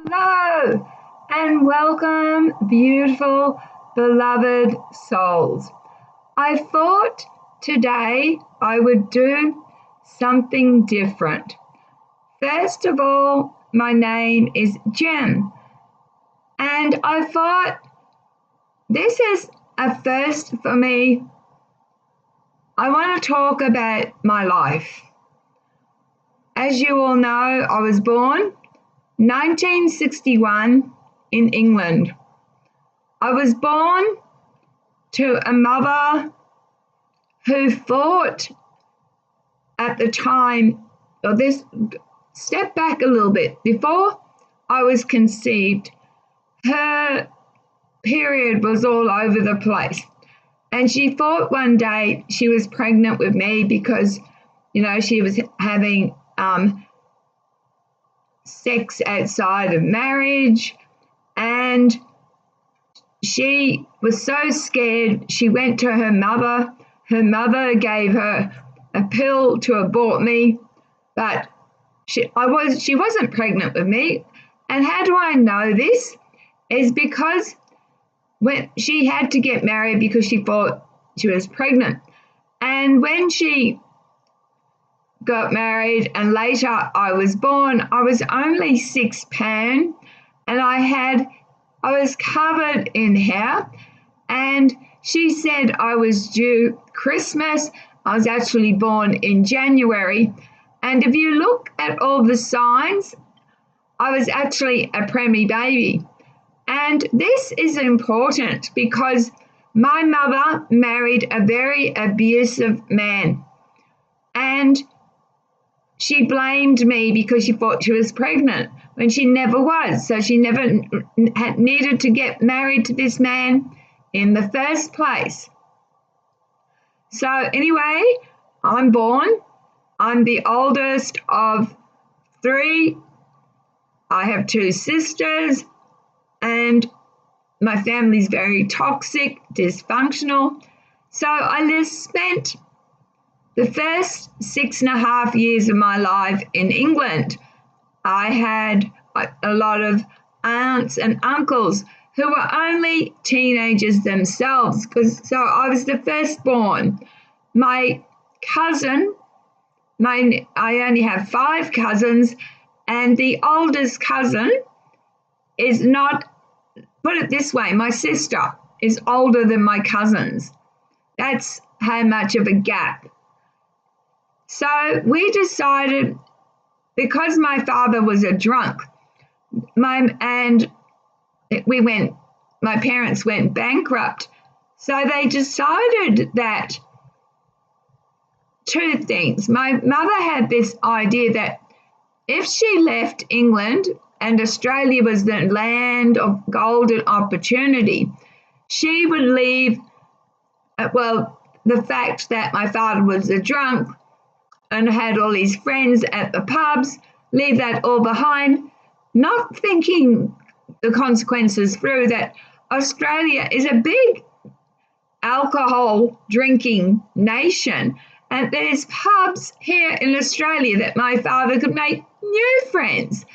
Hello and welcome, beautiful, beloved souls. I thought today I would do something different. First of all, my name is Jen, and I thought this is a first for me. I want to talk about my life. As you all know, I was born 1961 in England. I was born to a mother who fought at the time, or this, step back a little bit. Before I was conceived, her period was all over the place. And she thought one day she was pregnant with me because, she was having sex outside of marriage, and she was so scared she went to her mother. Her mother gave her a pill to abort me, but she wasn't pregnant with me. And how do I know this? Is because when she had to get married because she thought she was pregnant. And when she got married and later I was born, I was only 6 pounds, and I was covered in hair, and she said I was due Christmas. I was actually born in January, and if you look at all the signs, I was actually a preemie baby. And this is important because my mother married a very abusive man, and she blamed me because she thought she was pregnant when she never was. So she never had needed to get married to this man in the first place. So anyway, I'm born. I'm the oldest of 3. I have 2 sisters, and my family's very toxic, dysfunctional. So I just spent the first 6.5 years of my life in England. I had a lot of aunts and uncles who were only teenagers themselves, so I was the firstborn. My cousin, I only have 5 cousins, and the oldest cousin is not, put it this way, my sister is older than my cousins. That's how much of a gap. So we decided, because my father was a drunk, my parents went bankrupt. So they decided that 2 things. My mother had this idea that if she left England and Australia was the land of golden opportunity, she would leave, the fact that my father was a drunk and had all his friends at the pubs, leave that all behind, not thinking the consequences through, that Australia is a big alcohol drinking nation, and there's pubs here in Australia that my father could make new friends.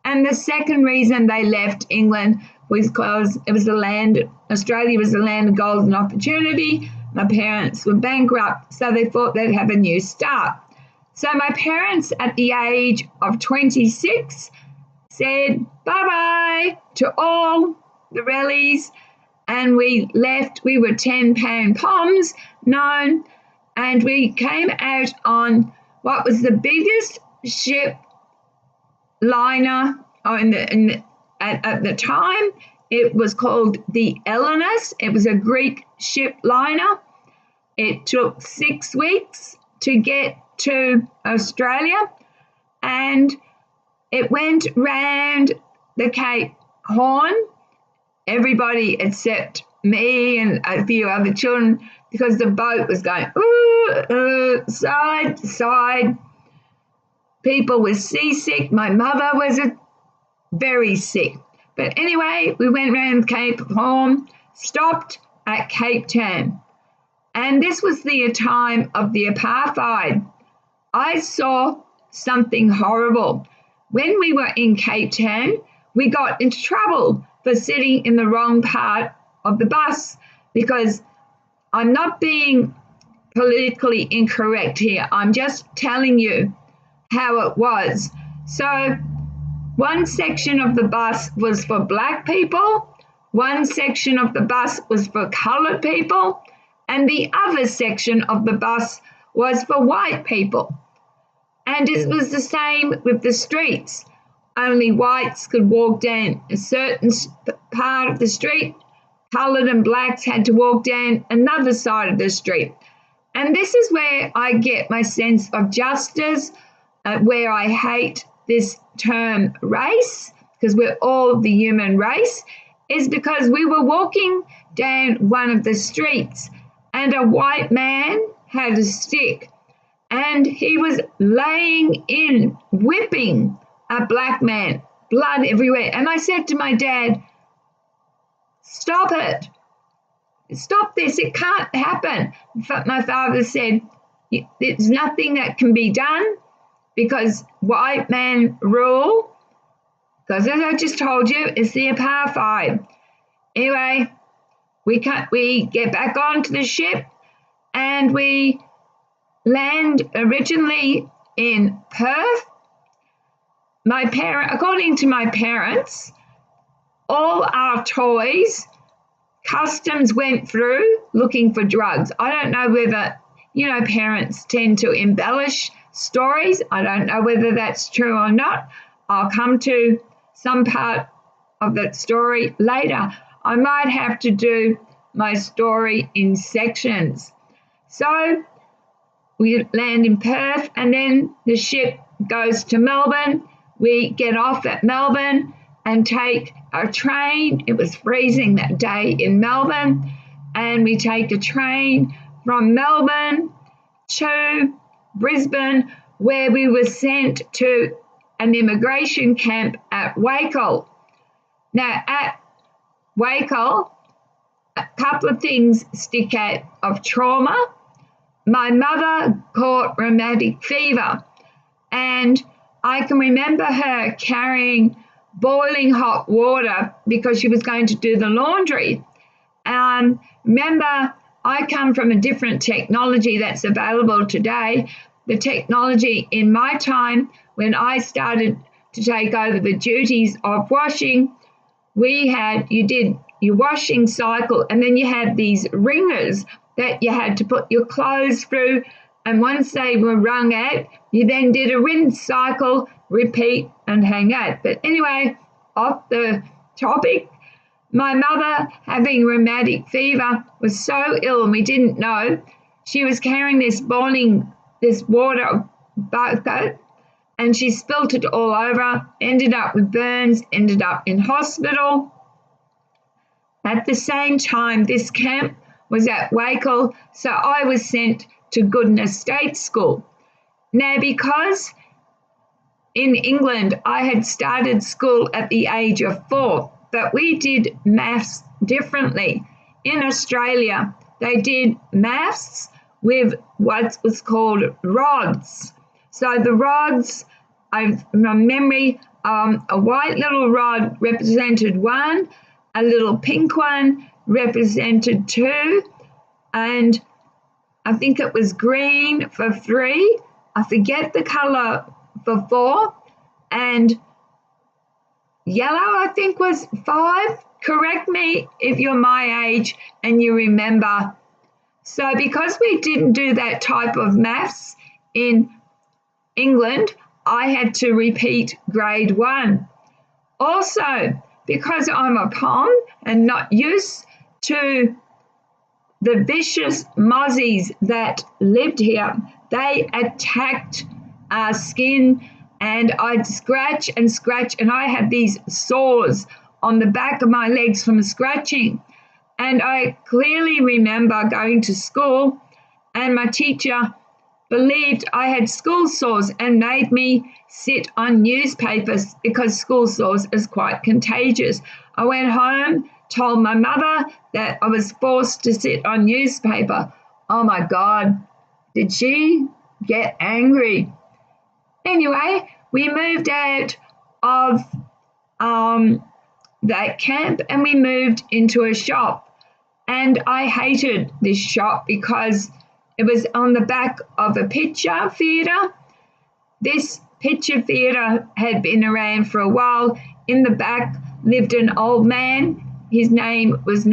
And the second reason they left England was because Australia was the land of golden opportunity. My parents were bankrupt, so they thought they'd have a new start. So my parents, at the age of 26, said bye-bye to all the rallies, and we left. We were 10-pound poms known, and we came out on what was the biggest ship liner at the time. It was called the Ellinus. It was a Greek ship liner. It took 6 weeks to get to Australia, and it went round the Cape Horn. Everybody except me and a few other children, because the boat was going side to side. People were seasick. My mother was very sick. But anyway, we went around Cape Horn, stopped at Cape Town. And this was the time of the apartheid. I saw something horrible. When we were in Cape Town, we got into trouble for sitting in the wrong part of the bus, because I'm not being politically incorrect here. I'm just telling you how it was. So one section of the bus was for black people, one section of the bus was for colored people, and the other section of the bus was for white people. And it was the same with the streets. Only whites could walk down a certain part of the street. Colored and blacks had to walk down another side of the street. And this is where I get my sense of justice, where I hate this term race, because we're all the human race, is because we were walking down one of the streets and a white man had a stick and he was laying in, whipping a black man, blood everywhere. And I said to my dad, stop it. Stop this. It can't happen. But my father said, there's nothing that can be done because white man rule. Because as I just told you, it's the apartheid. Anyway, we get back onto the ship and we land originally in Perth. According to my parents, all our toys, customs went through looking for drugs. I don't know whether, parents tend to embellish stories. I don't know whether that's true or not. I'll come to some part of that story later. I might have to do my story in sections. So we land in Perth and then the ship goes to Melbourne. We get off at Melbourne and take a train. It was freezing that day in Melbourne. And we take a train from Melbourne to Brisbane, where we were sent to an immigration camp at Wakel. Now, at Wakel, a couple of things stick out of trauma. My mother caught rheumatic fever, and I can remember her carrying boiling hot water because she was going to do the laundry. Remember, I come from a different technology that's available today. The technology in my time, when I started to take over the duties of washing, you did your washing cycle, and then you had these wringers that you had to put your clothes through, and once they were wrung out, you then did a rinse cycle, repeat, and hang out. But anyway, off the topic, my mother, having rheumatic fever, was so ill and we didn't know. She was carrying this water bucket, and she spilt it all over, ended up with burns, ended up in hospital. At the same time, this camp was at Wakel, so I was sent to Goodness State School. Now, because in England I had started school at the age of 4, but we did maths differently. In Australia, they did maths with what was called rods. So the rods, from memory, a white little rod represented 1, a little pink one represented 2, and I think it was green for 3. I forget the colour for 4, and yellow, I think, was 5. Correct me if you're my age and you remember. So because we didn't do that type of maths in England, I had to repeat grade 1. Also, because I'm a POM and not used to the vicious mozzies that lived here, they attacked our skin, and I'd scratch and scratch, and I had these sores on the back of my legs from scratching. And I clearly remember going to school, and my teacher believed I had school sores and made me sit on newspapers because school sores is quite contagious. I went home, told my mother that I was forced to sit on newspaper. Oh my God, did she get angry? Anyway, we moved out of that camp, and we moved into a shop. And I hated this shop because it was on the back of a picture theatre. This picture theatre had been around for a while. In the back lived an old man. His name was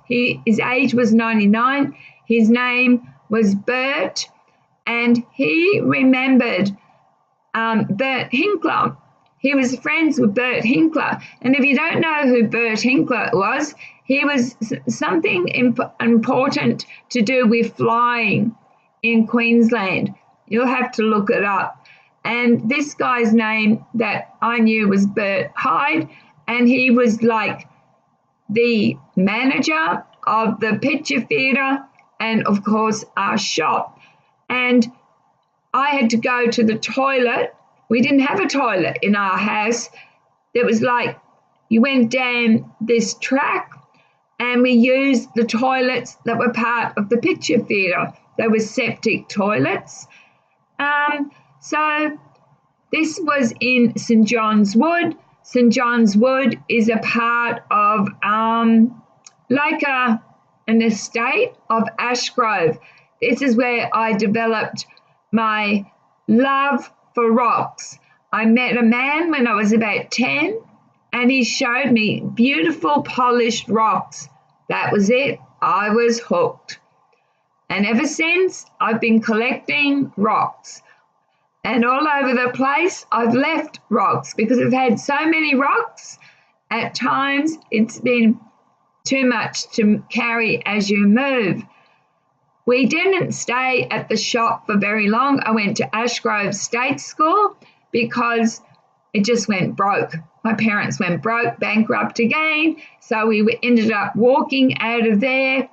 his age was 99. His name was Bert, and he remembered Bert Hinkler. He was friends with Bert Hinkler. And if you don't know who Bert Hinkler was, he was something important to do with flying in Queensland. You'll have to look it up. And this guy's name that I knew was Bert Hyde, and he was like the manager of the picture theatre and, of course, our shop. And I had to go to the toilet. We didn't have a toilet in our house. It was like you went down this track, and we used the toilets that were part of the picture theatre. They were septic toilets. So this was in St. John's Wood. St. John's Wood is a part of like an estate of Ashgrove. This is where I developed my love for rocks. I met a man when I was about 10, and he showed me beautiful polished rocks. That was it. I was hooked. And ever since, I've been collecting rocks. And all over the place, I've left rocks because I've had so many rocks. At times, it's been too much to carry as you move. We didn't stay at the shop for very long. I went to Ashgrove State School because it just went broke. My parents went broke, bankrupt again, so we ended up walking out of there.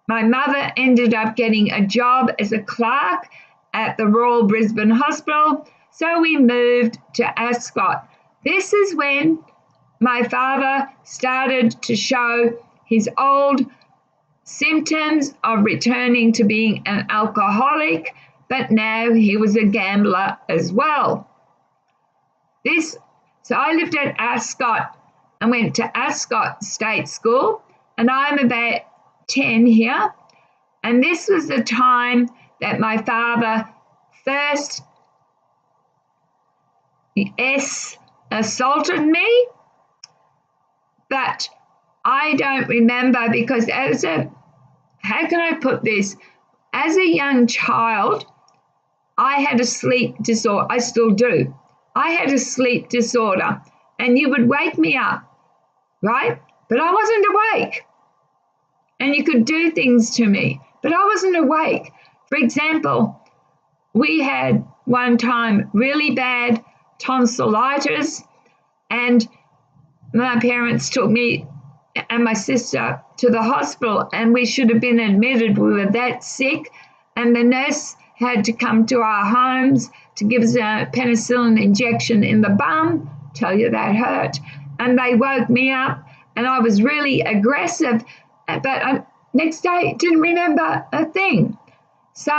My mother ended up getting a job as a clerk at the Royal Brisbane Hospital, so we moved to Ascot. This is when my father started to show his old symptoms of returning to being an alcoholic, but now he was a gambler as well. So I lived at Ascot and went to Ascot State School, and I'm about 10 here. And this was the time that my father first assaulted me, but I don't remember because how can I put this? As a young child, I had a sleep disorder. I still do. I had a sleep disorder, and you would wake me up, right? But I wasn't awake. And you could do things to me, but I wasn't awake. For example, we had one time really bad tonsillitis, and my parents took me and my sister to the hospital, and we should have been admitted. We were that sick, and the nurse had to come to our homes to give us a penicillin injection in the bum. Tell you that hurt. And they woke me up, and I was really aggressive, but next day didn't remember a thing. So,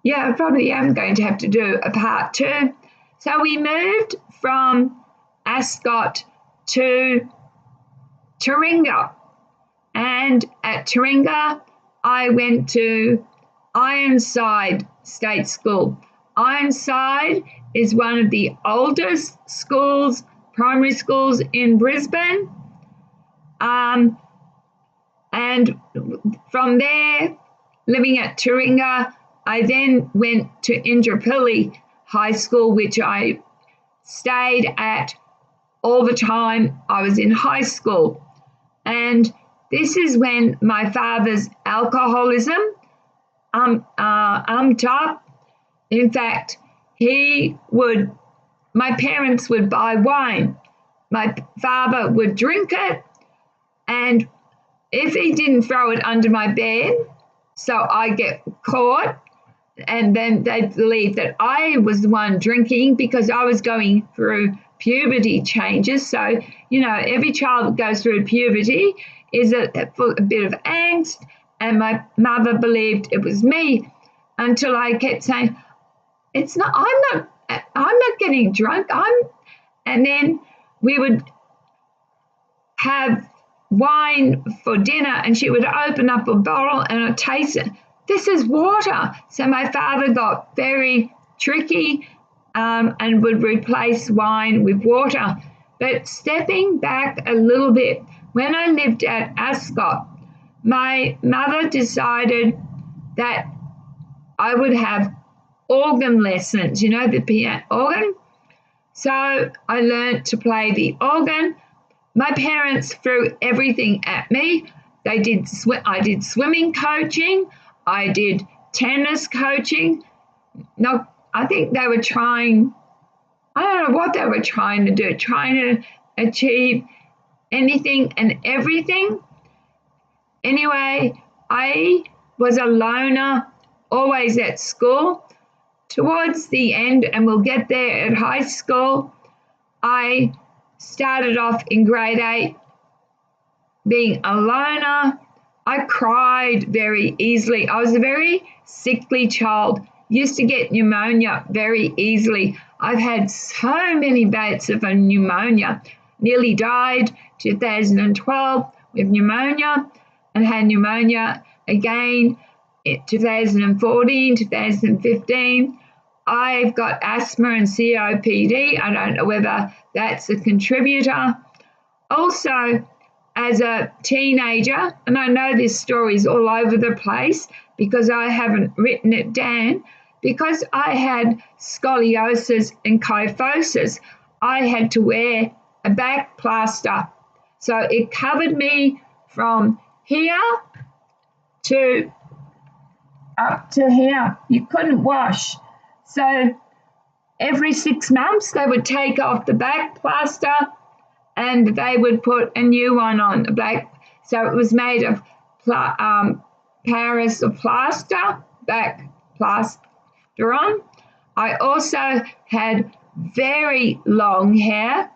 yeah, I probably am going to have to do a part 2. So we moved from Ascot to Taringa. And at Taringa, I went to Ironside State School. Ironside is one of the oldest schools, primary schools in Brisbane. And from there, living at Taringa, I then went to Indooroopilly High School, which I stayed at all the time I was in high school. And this is when my father's alcoholism umped up. In fact, my parents would buy wine. My father would drink it, and if he didn't throw it under my bed, so I get caught, and then they believed that I was the one drinking because I was going through puberty changes. So, every child that goes through puberty is a bit of angst, and my mother believed it was me until I kept saying, I'm not getting drunk. And then we would have wine for dinner, and she would open up a bottle and I'd taste it. This is water. So my father got very tricky and would replace wine with water. But stepping back a little bit, when I lived at Ascot, my mother decided that I would have organ lessons, the piano organ. So I learned to play the organ. My parents threw everything at me. I did swimming coaching. I did tennis coaching. No, I think they were trying, I don't know what they were trying to do, trying to achieve anything and everything. Anyway, I was a loner, always at school. Towards the end, and we'll get there at high school, I started off in grade 8 being a loner. I cried very easily. I was a very sickly child, used to get pneumonia very easily. I've had so many bouts of a pneumonia. Nearly died 2012 with pneumonia, and had pneumonia again in 2014, 2015. I've got asthma and COPD. I don't know whether that's a contributor. Also, as a teenager, and I know this story is all over the place because I haven't written it down, because I had scoliosis and kyphosis, I had to wear a back plaster. So it covered me from here to up to here. You couldn't wash. So every 6 months they would take off the back plaster and they would put a new one on the back. So it was made of Paris of plaster, back plaster on. I also had very long hair,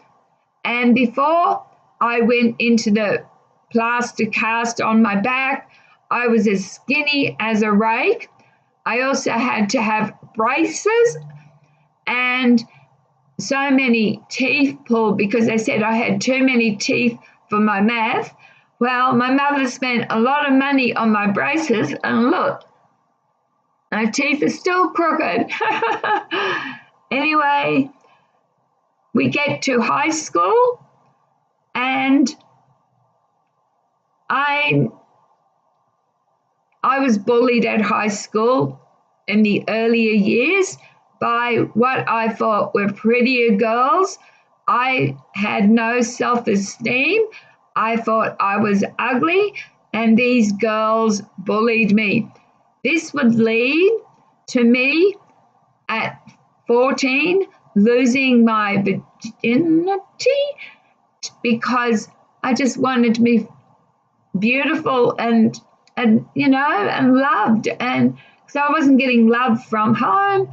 and before I went into the plaster cast on my back, I was as skinny as a rake. I also had to have braces and so many teeth pulled because they said I had too many teeth for my math. Well, my mother spent a lot of money on my braces, and look, my teeth are still crooked. Anyway, we get to high school, and I was bullied at high school in the earlier years by what I thought were prettier girls. I had no self-esteem. I thought I was ugly, and these girls bullied me. This would lead to me at 14 losing my virginity because I just wanted to be beautiful and loved, and so I wasn't getting love from home.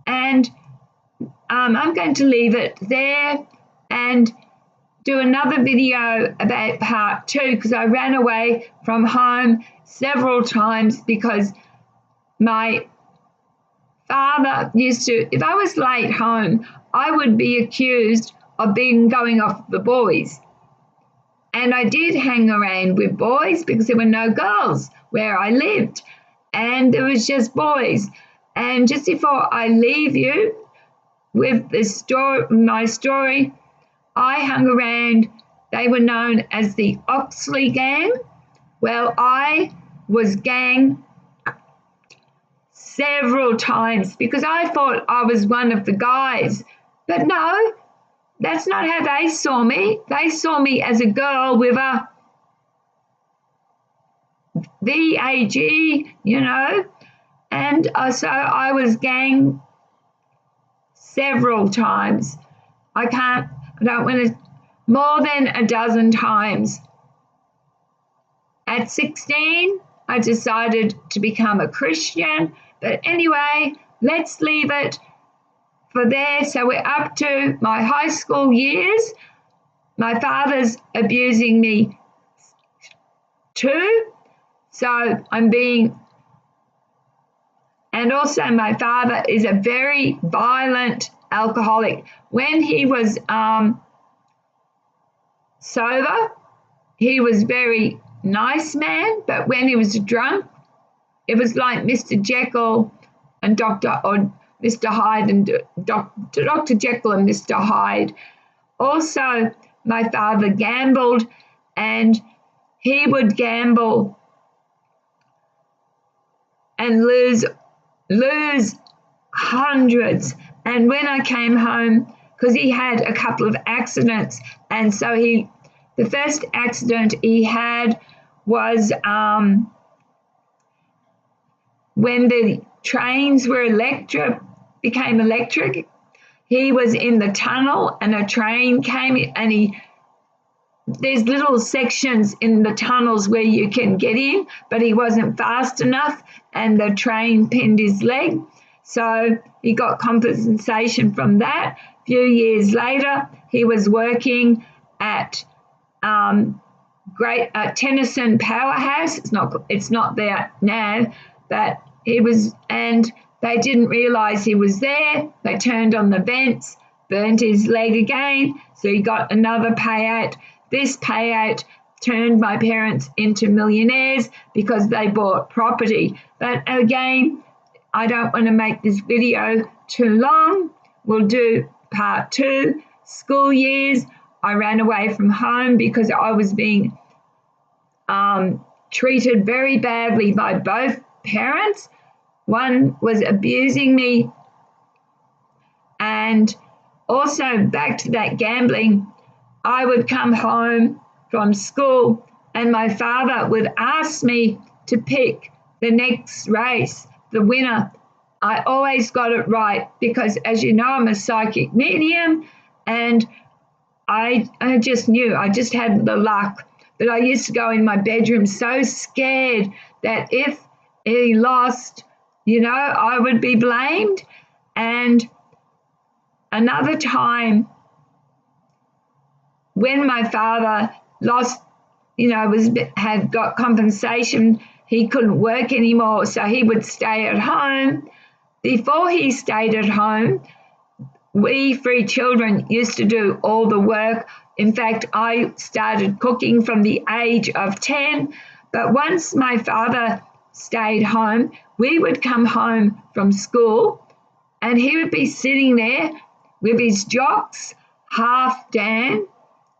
And I'm going to leave it there and do another video about part 2 because I ran away from home several times because my father used to, if I was late home, I would be accused of going off the boys. And I did hang around with boys because there were no girls where I lived, and there was just boys. And just before I leave you with my story, I hung around, they were known as the Oxley Gang. Well, I was ganged several times because I thought I was one of the guys. But no, that's not how they saw me. They saw me as a girl with a VAG, and so I was ganged several times. I don't want to, more than a dozen times. At 16, I decided to become a Christian, but anyway, let's leave it for there. So we're up to my high school years. My father's abusing me too, so and also my father is a very violent alcoholic. When he was sober, he was very nice man, but when he was drunk, it was like Mr. Jekyll and Mr. Hyde and Dr. Jekyll and Mr. Hyde. Also, my father gambled, and he would gamble and lose hundreds. And when I came home, because he had a couple of accidents, and so the first accident he had was when the trains became electric. He was in the tunnel and a train came and there's little sections in the tunnels where you can get in, but he wasn't fast enough and the train pinned his leg. So he got compensation from that. A few years later, he was working at Tennyson Powerhouse. It's not there now, but he was, and they didn't realise he was there. They turned on the vents, burnt his leg again, so he got another payout. This payout turned my parents into millionaires because they bought property. But again, I don't want to make this video too long. We'll do part 2. School years, I ran away from home because I was being treated very badly by both parents. One was abusing me, and also back to that gambling, I would come home from school and my father would ask me to pick the next race, the winner. I always got it right because, as you know, I'm a psychic medium, and I just knew, I just had the luck. But I used to go in my bedroom so scared that if he lost, I would be blamed. And another time when my father lost, had got compensation, he couldn't work anymore, so he would stay at home. Before he stayed at home, we 3 children used to do all the work. In fact, I started cooking from the age of 10, but once my father stayed home, we would come home from school and he would be sitting there with his jocks half down.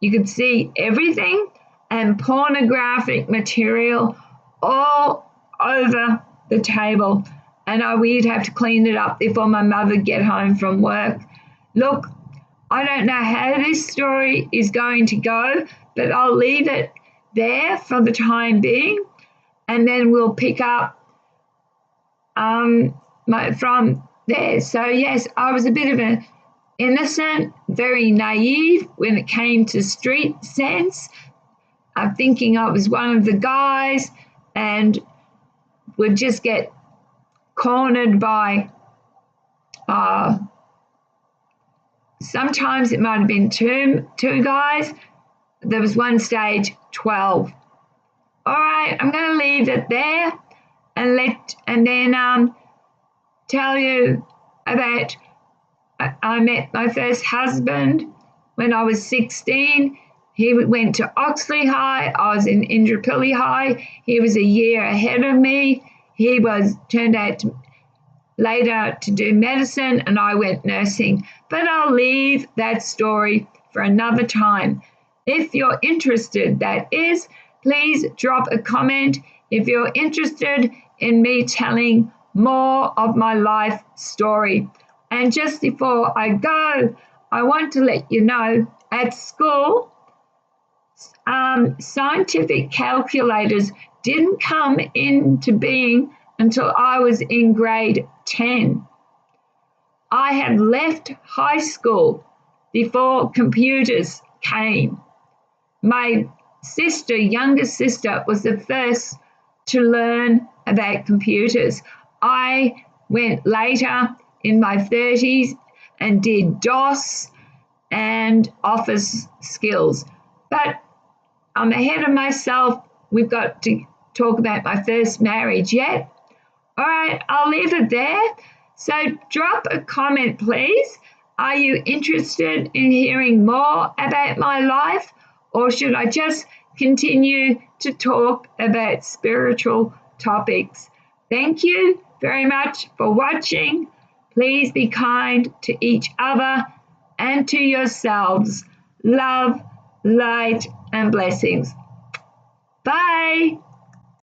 You could see everything, and pornographic material all over the table. And we'd have to clean it up before my mother would get home from work. Look, I don't know how this story is going to go, but I'll leave it there for the time being, and then we'll pick up from there. So yes, I was a bit of an innocent, very naive when it came to street sense. I'm thinking I was one of the guys and would just get cornered by sometimes it might have been two guys. There was one stage 12. All right, I'm going to leave it there and then tell you about I met my first husband when I was 16. He went to Oxley High. I was in Indooroopilly High. He was a year ahead of me. He turned out later to do medicine, and I went nursing. But I'll leave that story for another time. If you're interested, that is, please drop a comment if you're interested in me telling more of my life story. And just before I go, I want to let you know at school, scientific calculators didn't come into being until I was in grade 10. I had left high school before computers came. My younger sister, was the first to learn about computers. I went later in my 30s and did DOS and office skills. But I'm ahead of myself. We've got to talk about my first marriage yet. All right, I'll leave it there. So drop a comment, please, Are you interested in hearing more about my life, or should I just continue to talk about spiritual topics? Thank you very much for watching. Please be kind to each other and to yourselves. Love, light, and blessings. Bye.